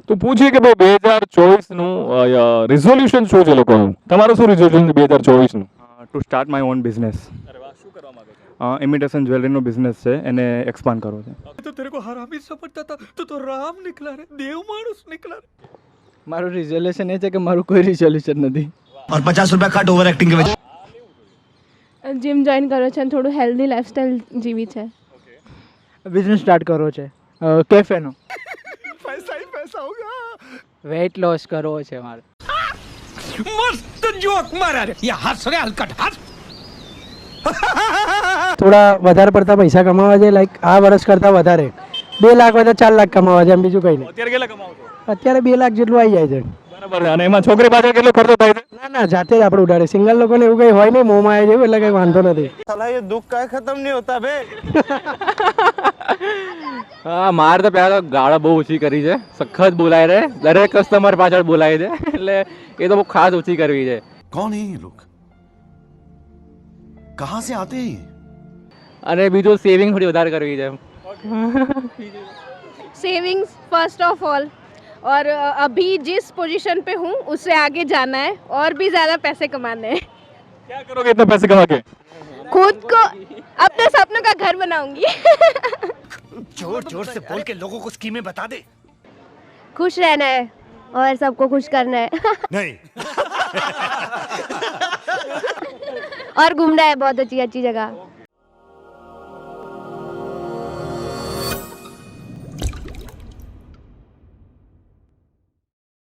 તો પૂછીએ કે ભાઈ 2024નું રિઝોલ્યુશન શું છે લોકોનું? તમારું શું રિઝોલ્યુશન છે 2024નું? To start my own business. અરે વાહ, શું કરવા માંગો છો? ઇમિટેશન જ્વેલરીનો બિઝનેસ છે, એને એક્સપાન્ડ કરવો છે. तो तेरे को हरामी समझता था तो राम निकला रे, देव मानुस निकला रे. મારું રિઝોલ્યુશન એ છે કે મારું કોઈ રિઝોલ્યુશન નથી. और 50 रुपया कट ओवर एक्टिंग के वजह जिम जॉइन करो છે, થોડું હેલ્ધી લાઈફસ્ટાઈલ જીવી છે. બિઝનેસ સ્ટાર્ટ કરવો છે, કેફેનો. पैसा ही पैसा होगा. વેઇટ લોસ કરવો છે મારે. मस्त जोक मारा रे. ये हंस रे हलकट हंस. થોડા વધારે પડતા પૈસા કમાવા છે, લાઈક આ વર્ષ કરતાં વધારે 2 લાખ હોય તો 4 લાખ કમાવા છે, એમ બીજું કંઈ નહીં. અત્યારે કેટલા કમાવો છો? અત્યારે 2 લાખ જેટલું આવી જાય છે. બરાબર છે. અને એમાં છોકરી પાછળ કેટલો ખર્ચો થાય છે? ના ના, જાતે જ આપણે ઉડાડે. સિંગલ લોકોને એવું કંઈ હોય નહીં, મોંમાં આવી જેવું, એટલે કંઈ વાંધો નથી. હા, મારે તો પહેલાં તો ગાળો બહુ ઓછી કરી છે, સખત બોલાય રે, દરેક કસ્ટમર પાછળ બોલાય છે, એટલે એ તો બહુ ખાસ ઓછી કરવી છે. कौन है ये लोग कहाँ से आते हैं ये? અને બીજું સેવિંગ થોડી વધારે કરવી છે. सेविंग्स फर्स्ट ऑफ ऑल, और अभी जिस पोजीशन पे हूँ उससे आगे जाना है और भी ज़्यादा पैसे कमाने हैं. क्या करोगे इतने पैसे कमा के? खुद को अपने सपनों का घर बनाऊंगी. जोर जोर से बोल के लोगों को स्कीमें बता दे. खुश रहना है और सबको खुश करना है. नहीं. और घूमना है बहुत अच्छी अच्छी जगह.